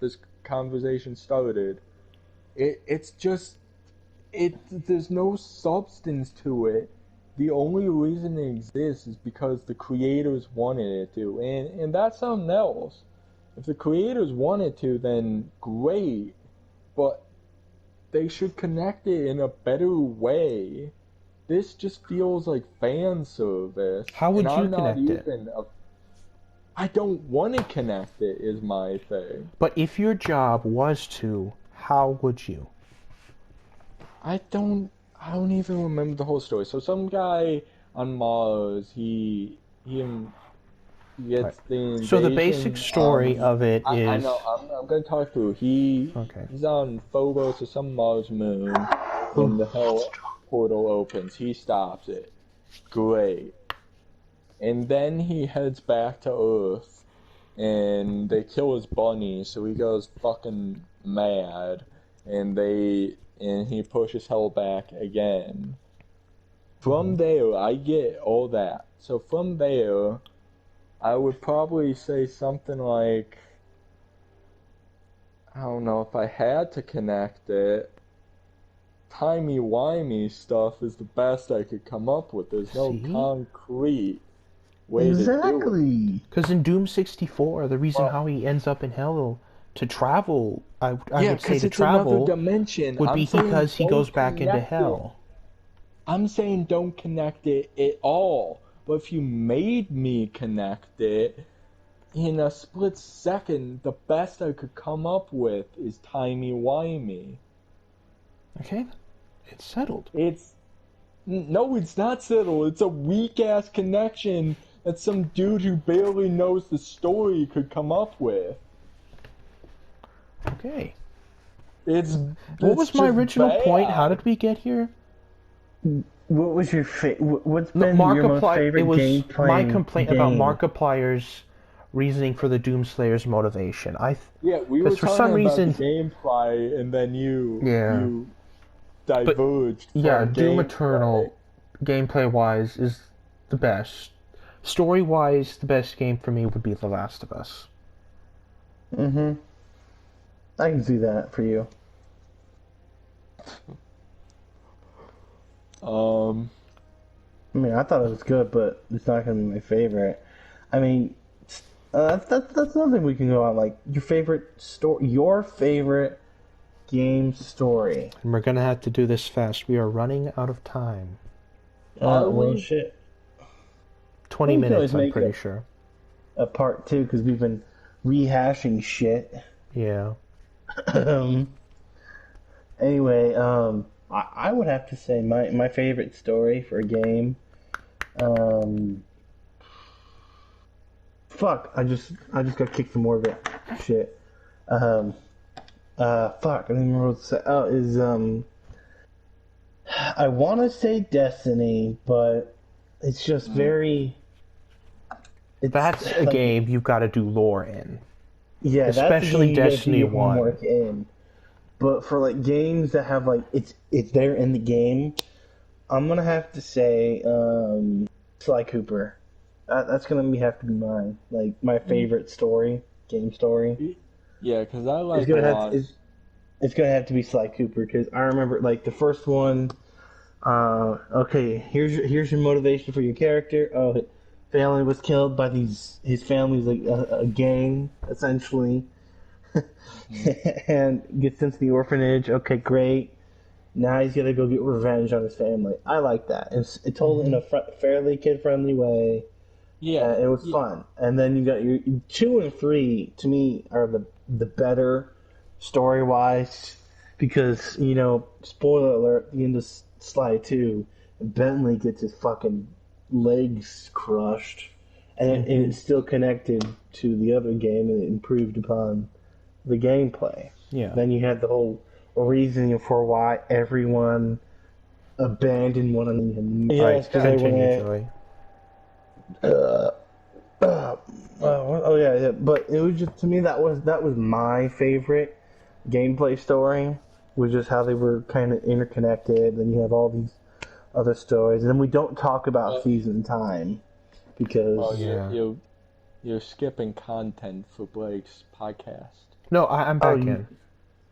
this conversation started. It's just there's no substance to it. The only reason it exists is because the creators wanted it to, and that's something else. If the creators wanted to, then great, but they should connect it in a better way. This just feels like fan service. How would and you I'm not connect it? even I don't want to connect it, is my thing. But if your job was to, how would you? I don't even remember the whole story. So some guy on Mars, he gets the invasion. So the basic story of it is... I know. I'm gonna talk through. He's on Phobos or some Mars moon, and the hell portal opens. He stops it. Great. And then he heads back to Earth, and they kill his bunny, so he goes fucking mad, and he pushes hell back again. From there, I get all that. So from there, I would probably say something like, I don't know, if I had to connect it, timey-wimey stuff is the best I could come up with. There's no concrete way to do it. Because in Doom 64, the reason how he ends up in hell to travel, I would say to travel, dimension. would be because he goes back into hell. I'm saying don't connect it at all. But if you made me connect it, in a split second, the best I could come up with is timey-wimey. Okay, it's settled. No, it's not settled. It's a weak-ass connection that some dude who barely knows the story could come up with. Okay. What was my original point? How did we get here? What was your what's been your most favorite gameplay? My complaint about Markiplier's reasoning for the Doomslayer's motivation. We were talking about the gameplay, and then you diverged. Doom Eternal, gameplay-wise, is the best. Story-wise, the best game for me would be The Last of Us. Mm-hmm. I can see that for you. I mean, I thought it was good, but it's not going to be my favorite. I mean, that's nothing we can go on. Like, your favorite game story. And we're going to have to do this fast. We are running out of time. Well, shit. 20 minutes, I'm pretty sure. A part 2, because we've been rehashing shit. Yeah. Anyway, I would have to say my favorite story for a game. Fuck! I just got kicked some more of it. Shit. Fuck! I don't remember what to say. I want to say Destiny, but it's just very. That's a game you've got to do lore in. Yeah, especially that's Destiny 1. Work in. But for like games that have like it's there in the game, I'm gonna have to say Sly Cooper. That's gonna have to be mine. Like my favorite game story. Yeah, because I It's like a gonna have lot. to, it's gonna have to be Sly Cooper because I remember like the first one. Okay, here's your motivation for your character. Oh, his family was killed by his family's like a gang essentially, and gets sent to the orphanage. Okay, great. Now he's gonna go get revenge on his family. I like that. It told in a fairly kid friendly way. Yeah, It was fun. And then you got your 2 and 3 to me are the better story wise because spoiler alert, the end of Sly 2, Bentley gets his fucking legs crushed, and it's still connected to the other game, and it improved upon the gameplay. Yeah. Then you had the whole reasoning for why everyone abandoned one another. Yes, because they continue, went. Joey. Oh yeah, but it was just to me that was my favorite gameplay story. Was just how they were kind of interconnected. Then you have all these other stories, and then we don't talk about season time because you're skipping content for Blake's podcast. No, I'm back in.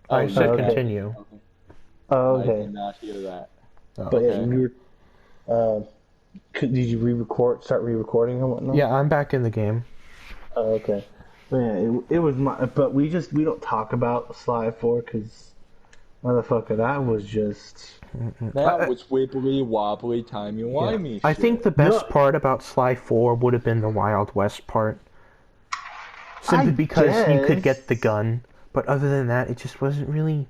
I said okay. continue. Oh, okay. I did not hear that. Oh, but okay. Did you start re-recording or whatnot? Yeah, I'm back in the game. Oh, okay. But yeah, it was my. But we don't talk about Sly 4 because, motherfucker, that was just. That was wibbly wobbly timey wimey. I think the best part about Sly 4 would have been the Wild West part. Simply because you could get the gun, but other than that, it just wasn't really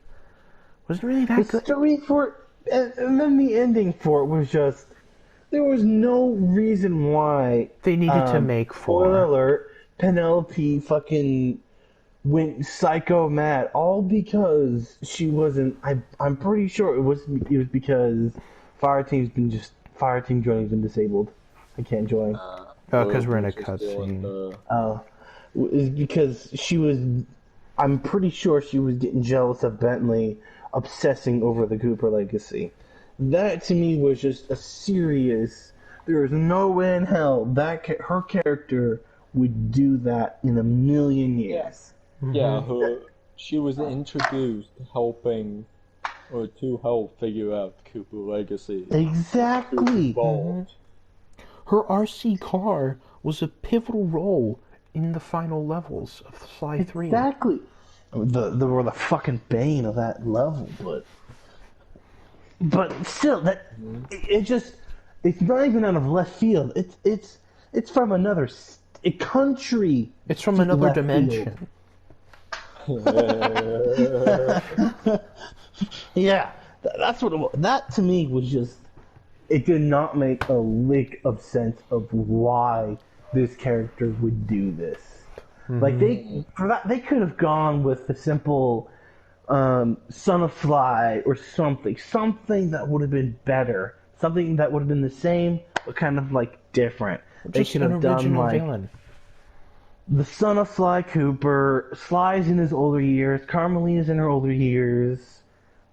that good. Story for and then the ending for it was just. There was no reason why they needed to make 4. Spoiler alert: Penelope fucking went psycho mad, all because she wasn't. I'm pretty sure it was because Fireteam joining's been disabled. I can't join. Because we're in a cutscene. Is because she was. I'm pretty sure she was getting jealous of Bentley obsessing over the Cooper legacy. That to me was just a serious. There is no way in hell that her character would do that in a million years. Yeah, she was introduced helping, or to help figure out Cooper legacy. Exactly. Her RC car was a pivotal role in the final levels of Sly 3. Exactly. They were the fucking bane of that level, but still, it's not even out of left field. It's from another country. It's from another dimension. Yeah, that's what it was. That to me was just. It did not make a lick of sense of why this character would do this. Like they could have gone with the simple. Son of Sly or something that would have been better, something that would have been the same but kind of like different. They Just could have done like villain. The son of Sly Cooper. Sly's in his older years. Carmelina's in her older years.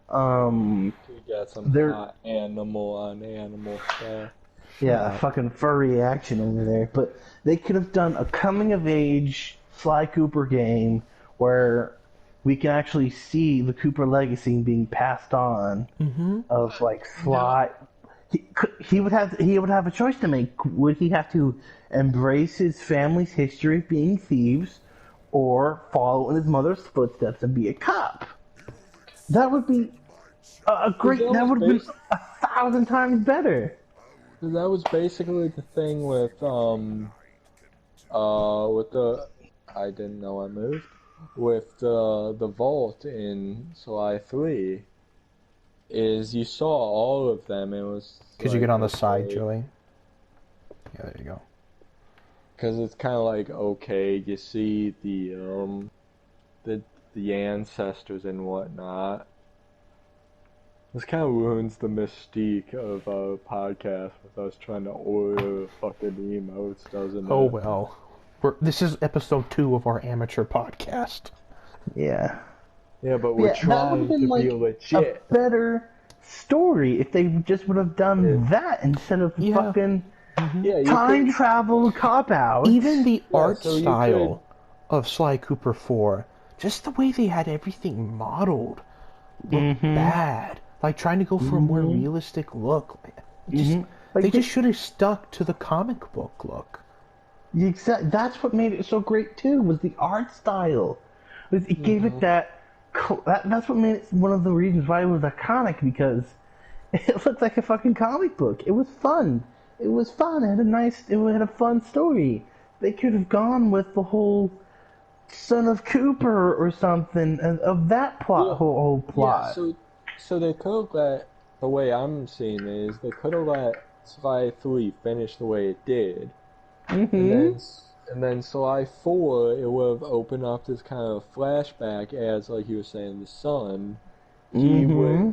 We got some hot animal on animal stuff. Yeah, fucking furry action over there. But they could have done a coming of age Sly Cooper game where we can actually see the Cooper legacy being passed on of like Sly. He would have a choice to make. Would he have to embrace his family's history of being thieves, or follow in his mother's footsteps and be a cop? That would be a great. That would have been 1,000 times better. That was basically the thing with the. I didn't know I moved. With the vault in Sly 3, is you saw all of them. It was because you get on the side, Joey. Yeah, there you go. Because it's kind of like, okay, you see the ancestors and whatnot. This kind of ruins the mystique of our podcast with us trying to order fucking emotes, doesn't it? Oh well. This is episode 2 of our amateur podcast. Yeah. Yeah, but we're trying to be legit. A better story if they just would have done that instead of fucking time travel cop out. Even the art style of Sly Cooper 4 just the way they had everything modeled looked Mm-hmm. bad. Like trying to go for a more Mm-hmm. realistic look. Just Mm-hmm. Like they just should have stuck to the comic book look. that's what made it so great too, was the art style. It gave it Mm-hmm. that's what made it one of the reasons why it was iconic, because it looked like a fucking comic book. It was fun. It was fun. It had a fun story. They could have gone with the whole Son of Cooper or something of that Well, whole yeah. plot. So they could have let, the way I'm seeing it is they could have let Sly 3 finish the way it did, and Mm-hmm. then Sly 4, it would have opened up this kind of flashback as, like you were saying, the son. He would, Mm-hmm.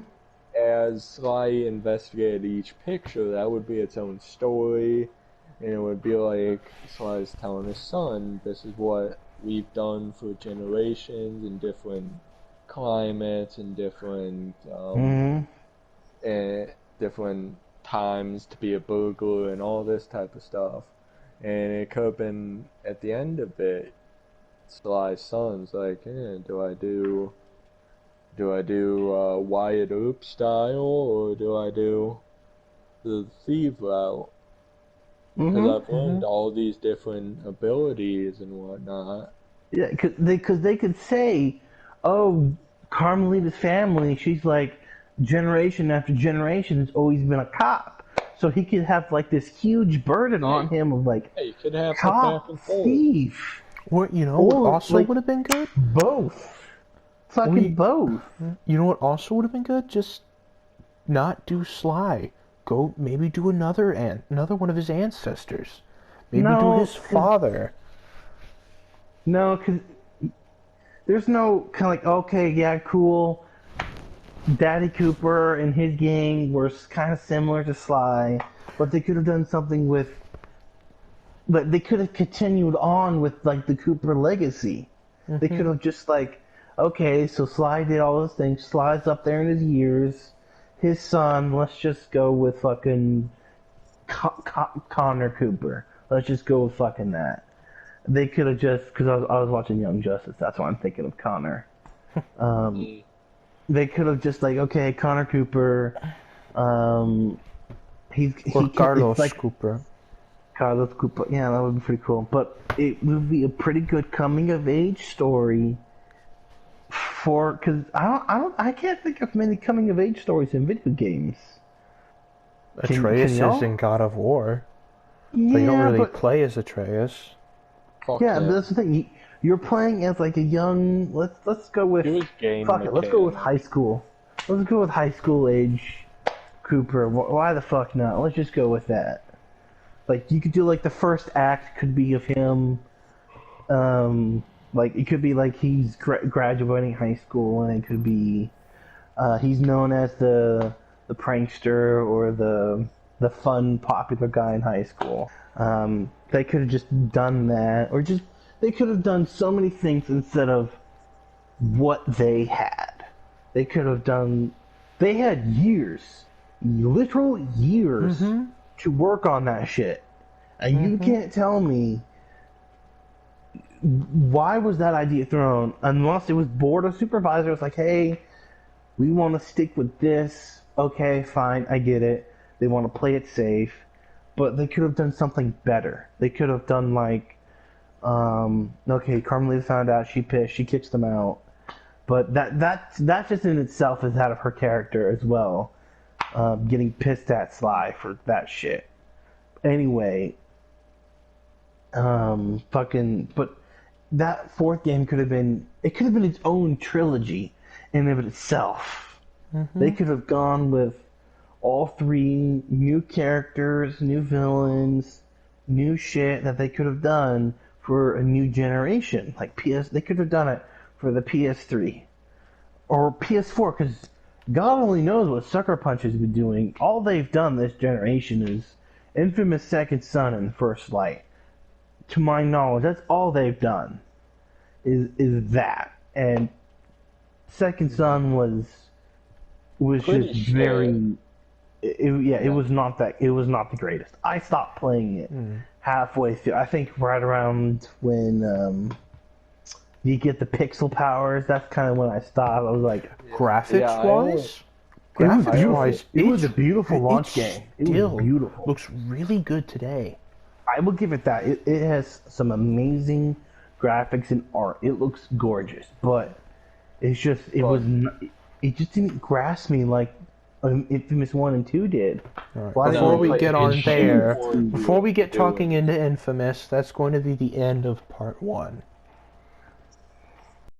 as Sly investigated each picture, that would be its own story, and it would be like Sly's telling his son, this is what we've done for generations in different climates and Mm-hmm. different times to be a burglar and all this type of stuff. And it could have been at the end of it, Sly's son's like, do I do Wyatt Earp style, or do I do the thief route? Because Mm-hmm. I've learned all these different abilities and whatnot. Yeah, cause they could say, oh, Carmelita's family, she's like generation after generation has always been a cop. So he could have like this huge burden on Hey, him of like hey, you could have the back cop, and forth. thief, Or what or also like would have been good? both. Fucking We both. You know what also would have been good? Just not do Sly. Go maybe do another one of his ancestors. Maybe do his No, father. cause there's no kind of like, okay, yeah, cool. Daddy Cooper and his gang were kind of similar to Sly, but they could have done something with, but they could have continued on with like the Cooper legacy. They Hmm. could have just like, okay, so Sly did all those things. Sly's up there in his years. His son, let's just go with fucking Connor Cooper. Let's just go with fucking that. They could have just, because I was watching Young Justice, that's why I'm thinking of Connor. Um, Mm. they could have just like, okay, Connor Cooper, um, Or he can, it's Carlos like Cooper. Carlos Cooper. Yeah, that would be pretty cool. But it would be a pretty good coming of age story for, because I can't think of many coming of age stories in video games. Can Atreus is y'all? in God of War, but you don't Yeah, really but play as Atreus. Fuck yeah, but him. that's the thing. You're playing as like a young. Let's go with, He was game fuck it. Let's go with mechanic. high school. Let's go with high school age Cooper. Why the fuck not? Let's just go with that. Like you could do like the first act could be of him. Like it could be like he's graduating high school, and it could be he's known as the prankster or the fun popular guy in high school. They could have just done that, or just they could have done so many things instead of what they had. They could have done. They had years, literal years, Mm-hmm. to work on that shit, and you Mm-hmm. can't tell me why was that idea thrown unless it was board of supervisors like, hey, we want to stick with this. Okay, fine, I get it. They want to play it safe, but they could have done something better. They could have done like, okay, Carmelita found out, she pissed, she kicks them out, but that just in itself is out of her character as well. Getting pissed at Sly for that shit. Anyway, but that fourth game could have been, it could have been its own trilogy in and of itself. They Mm-hmm. could have gone with all three new characters, new villains, new shit that they could have done for a new generation. Like they could have done it for the PS3 or PS4, because God only knows what Sucker Punch has been doing. All they've done this generation is Infamous Second Son and First Light. To my knowledge, that's all they've done. Is that, and Second Son was Pretty just shit. very. It was not that. It was not the greatest. I stopped playing it Mm. halfway through. I think right around when You get the pixel powers. That's kind of when I stopped. I was like, Graphics wise, it was a beautiful launch game. It was still beautiful. looks really good today. I will give it that. It has some amazing graphics and art. It looks gorgeous, but it's just it just didn't grasp me like Infamous 1 and 2 did. Right. Before we get on there, before we get talking into Infamous, that's going to be the end of part 1.